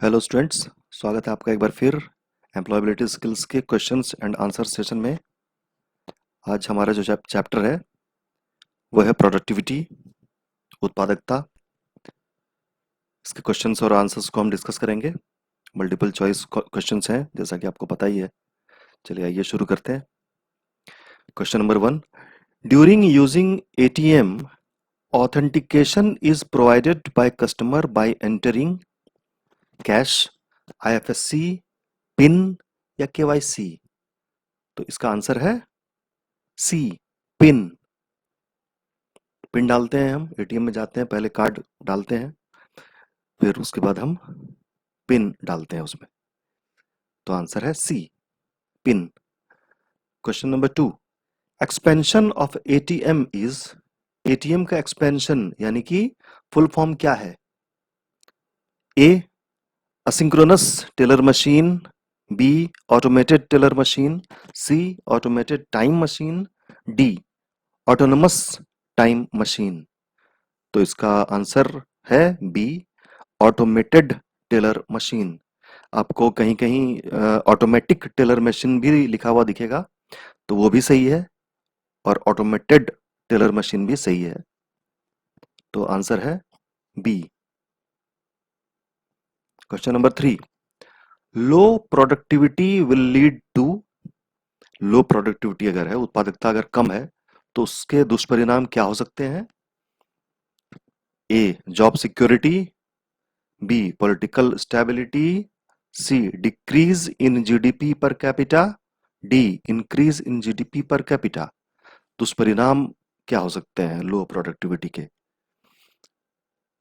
Hello students, स्वागत है आपका एक बार फिर एम्प्लॉयबिलिटी स्किल्स के क्वेश्चंस एंड आंसर सेशन में। आज हमारा जो चैप्टर है वो है प्रोडक्टिविटी, उत्पादकता। इसके क्वेश्चंस और आंसर्स को हम डिस्कस करेंगे। मल्टीपल चॉइस क्वेश्चंस हैं, जैसा कि आपको पता ही है। चलिए आइए शुरू करते हैं। Question number 1, during using ATM authentication is provided by customer bye entering cash, IFSC, pin या केवाईसी। तो इसका आंसर है सी, पिन। पिन डालते हैं, हम एटीएम में जाते हैं, पहले कार्ड डालते हैं, फिर उसके बाद हम पिन डालते हैं उसमें। तो आंसर है C, PIN. Question number 2, expansion of ATM is, ATM का एक्सपेंशन यानी कि फुल फॉर्म क्या है? A, asynchronous teller machine, B, automated teller machine, C, automated time machine, D, autonomous time machine. तो इसका आंसर है बी, ऑटोमेटेड टेलर मशीन। आपको कहीं कहीं ऑटोमेटिक टेलर मशीन भी लिखा हुआ दिखेगा, तो वो भी सही है, और ऑटोमेटेड टेलर मशीन भी सही है। तो आंसर है B. Question number 3, low productivity will lead to, low productivity अगर है, उत्पादकता अगर कम है, तो उसके दुष्परिणाम क्या हो सकते हैं? A, job security, B, political stability, C, decrease in GDP per capita, D, increase in GDP per capita. दुष्परिणाम क्या हो सकते हैं लो प्रोडक्टिविटी के?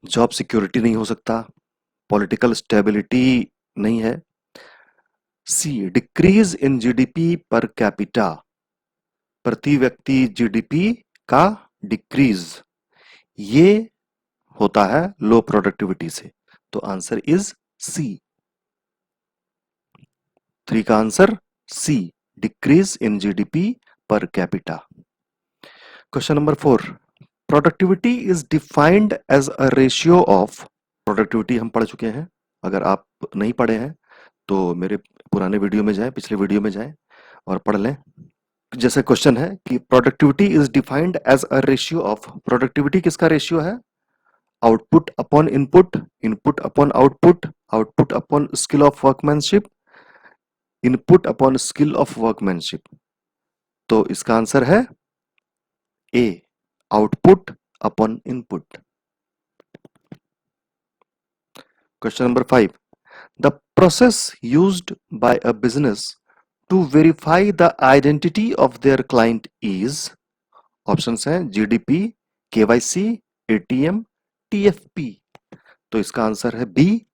जॉब सिक्योरिटी नहीं हो सकता, पॉलिटिकल स्टेबिलिटी नहीं है, C, decrease in GDP per capita, प्रति व्यक्ति जीडीपी का डिक्रीज, ये होता है लो प्रोडक्टिविटी से। तो आंसर इज सी। 3 का answer C, decrease in GDP per capita. Question number 4, productivity is defined as a ratio of, productivity हम पढ़ चुके हैं। अगर आप नहीं पढ़े हैं तो मेरे पुराने वीडियो में जाएं, पिछले वीडियो में जाएं और पढ़ लें। जैसे क्वेश्चन है कि productivity is defined as a ratio of, productivity किसका रेशियो है? Output upon input, input upon output, output upon skill of workmanship, input upon skill of workmanship. तो इसका आंसर है A, output upon input. Question number 5, the process used by a business to verify the identity of their client is, options हैं GDP, KYC, ATM, TFP. तो इसका answer है B,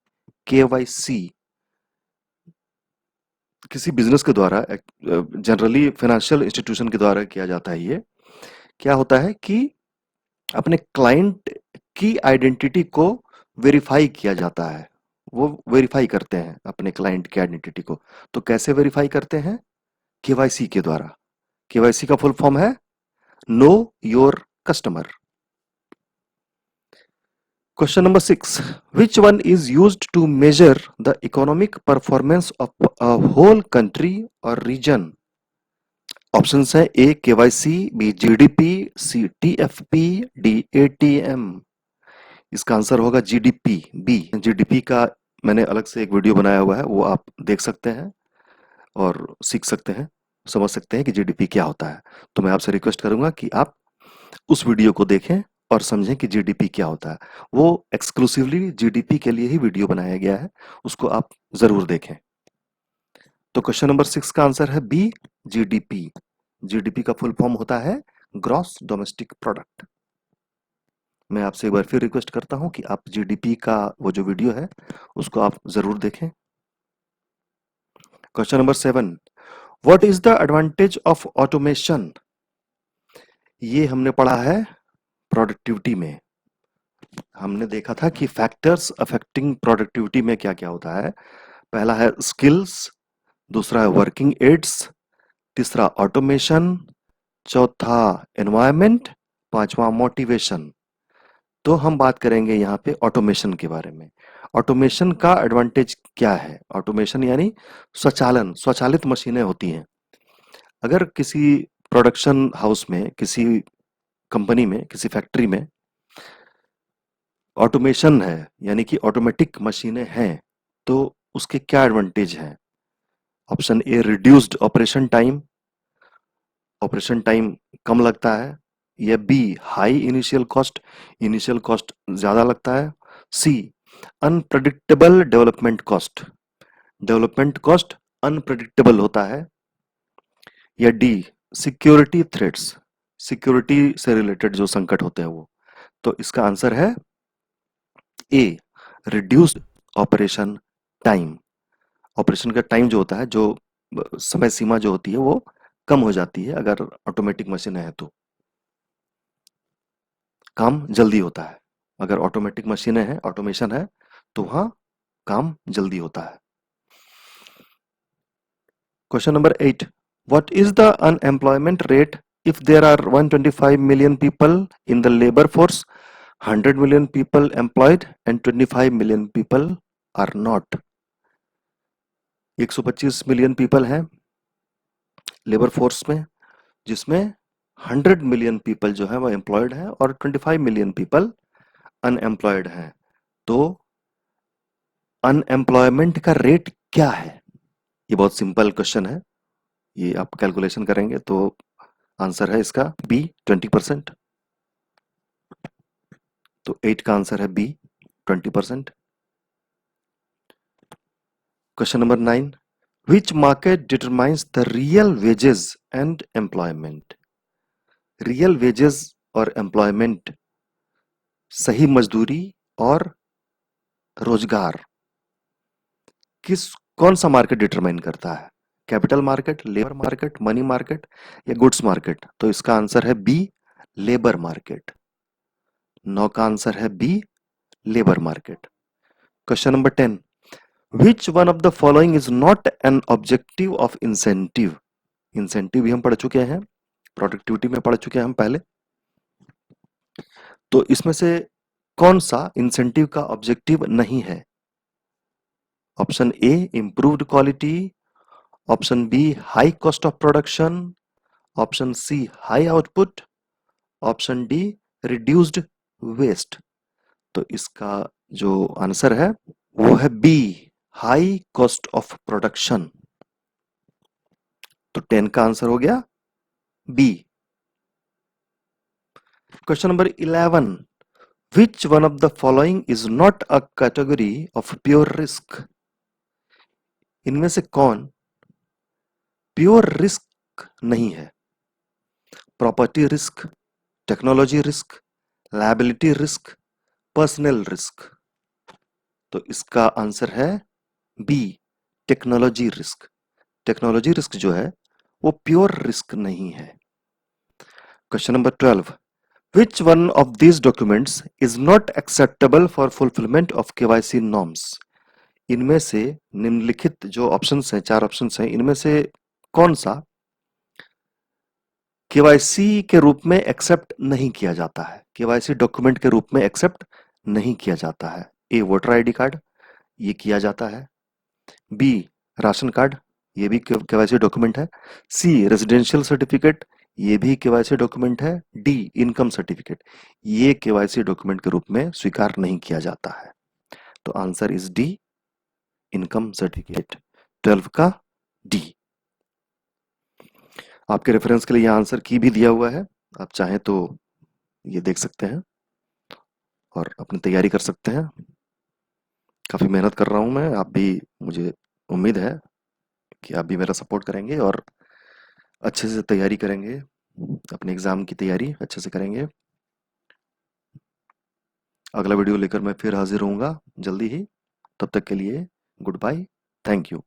KYC. किसी business के द्वारा, जनरली फाइनेंशियल इंस्टीट्यूशन के द्वारा किया जाता है। ये क्या होता है कि अपने क्लाइंट की आइडेंटिटी को वेरीफाई किया जाता है। वो वेरीफाई करते हैं अपने क्लाइंट की आइडेंटिटी को। तो कैसे वेरीफाई करते हैं? केवाईसी के द्वारा। केवाईसी का फुल फॉर्म है know your customer. Question number 6, which one is used to measure the economic performance of a whole country और रीजन? ऑप्शंस है A, KYC, B, GDP, C, TFP, D, ATM. इसका answer होगा GDP, B. GDP का मैंने अलग से एक video बनाया हुआ है, वो आप देख सकते हैं और सीख सकते हैं, समझ सकते हैं कि जीडीपी क्या होता है। तो मैं आपसे रिक्वेस्ट करूंगा कि आप उस वीडियो को देखें और समझें कि जीडीपी क्या होता है। वो एक्सक्लूसिवली जीडीपी के लिए ही वीडियो बनाया गया है, उसको आप जरूर देखें। तो क्वेश्चन नंबर 6 का आंसर है बी, जीडीपी। जीडीपी का फुल फॉर्म होता है ग्रॉस डोमेस्टिक प्रोडक्ट। मैं आपसे एक बार फिर रिक्वेस्ट करता हूं कि आप जीडीपी का वो जो वीडियो है उसको आप जरूर देखें। Question number 7, what is the advantage of automation? ये हमने पढ़ा है प्रोडक्टिविटी में। हमने देखा था कि फैक्टर्स अफेक्टिंग प्रोडक्टिविटी में क्या क्या होता है। पहला है स्किल्स, दूसरा है वर्किंग एड्स, तीसरा ऑटोमेशन, चौथा एनवायरनमेंट, पांचवा मोटिवेशन। तो हम बात करेंगे यहाँ पे ऑटोमेशन के बारे में। ऑटोमेशन का एडवांटेज क्या है? ऑटोमेशन यानी स्वचालन, स्वचालित मशीनें होती हैं। अगर किसी प्रोडक्शन हाउस में, किसी कंपनी में, किसी फैक्ट्री में ऑटोमेशन है, यानी कि ऑटोमेटिक मशीनें हैं, तो उसके क्या एडवांटेज हैं? Option A, reduced operation time कम लगता है। या बी, हाई इनिशियल कॉस्ट ज्यादा लगता है। सी, अनप्रडिक्टेबल डेवलपमेंट कॉस्ट अनप्रडिक्टेबल होता है। या डी, सिक्योरिटी थ्रेट्स, सिक्योरिटी से रिलेटेड जो संकट होते हैं वो। तो इसका आंसर है ए, रिड्यूस्ड ऑपरेशन टाइम। ऑपरेशन का टाइम जो होता है, जो समय सीमा जो होती है वो कम हो जाती है अगर ऑटोमेटिक मशीन है तो। काम जल्दी होता है अगर ऑटोमेटिक मशीनें हैं, ऑटोमेशन है, तो वहां काम जल्दी होता है। Question number 8, what is the unemployment rate if there are 125 million people in the labor force, 100 million people employed and 25 million people are not? 125 million people हैं लेबर फोर्स में, जिसमें 100 मिलियन पीपल जो है वो एम्प्लॉयड हैं और 25 million people unemployed हैं। तो अनएम्प्लॉयमेंट का रेट क्या है? ये बहुत सिंपल क्वेश्चन है, ये आप कैलकुलेशन करेंगे तो आंसर है इसका बी, 20%। तो 8 का आंसर है B, 20%। Question number 9, which market determines the real wages and employment? Real wages और एम्प्लॉयमेंट, सही मजदूरी और रोजगार, किस कौन सा मार्केट डिटरमाइन करता है? Capital market, labour market, money market या गुड्स मार्केट? तो इसका आंसर है बी, लेबर मार्केट। 9 का आंसर है B, labour market. Question number 10, which one of the following is not an objective of incentive? Incentive भी हम पढ़ चुके हैं, प्रोडक्टिविटी में पढ़ चुके हैं हम पहले। तो इसमें से कौन सा इंसेंटिव का ऑब्जेक्टिव नहीं है? Option A, improved quality. Option B, high cost of production. Option C, high output. Option D, reduced waste. तो इसका जो आंसर है वो है B, high cost of production. तो 10 का आंसर हो गया B. Question number 11, which one of the following is not a category of pure risk? इनमें से कौन प्योर रिस्क नहीं है? Property risk, technology risk, liability risk, personal risk. तो इसका आंसर है B, technology risk. Technology risk जो है वो प्योर रिस्क नहीं है। Question number 12, which one of these documents is not acceptable for fulfilment of KYC norms? इनमें से निम्नलिखित जो ऑप्शंस हैं, 4 ऑप्शंस हैं, इनमें से कौन सा केवाईसी के रूप में एक्सेप्ट नहीं किया जाता है? केवाईसी डॉक्यूमेंट के रूप में एक्सेप्ट नहीं किया जाता है। ए, वोटर आईडी कार्ड, ये किया जाता है। बी, राशन कार्ड, ये भी केवाईसी डॉक्यूमेंट है। सी, रेजिडेंशियल सर्टिफिकेट, ये भी केवाईसी डॉक्यूमेंट है। डी, इनकम सर्टिफिकेट, ये केवाईसी डॉक्यूमेंट के रूप में स्वीकार नहीं किया जाता है। तो answer is D, income certificate. 12 का डी। आपके रेफरेंस के लिए यह आंसर की भी दिया हुआ है, आप चाहें तो ये देख सकते हैं और अपनी तैयारी कर सकते हैं। काफी मेहनत कर रहा हूं मैं, आप भी, मुझे उम्मीद है कि आप भी मेरा सपोर्ट करेंगे और अच्छे से तैयारी करेंगे, अपने एग्जाम की तैयारी अच्छे से करेंगे। अगला वीडियो लेकर मैं फिर हाजिर होऊंगा जल्दी ही। तब तक के लिए गुड बाय, थैंक यू।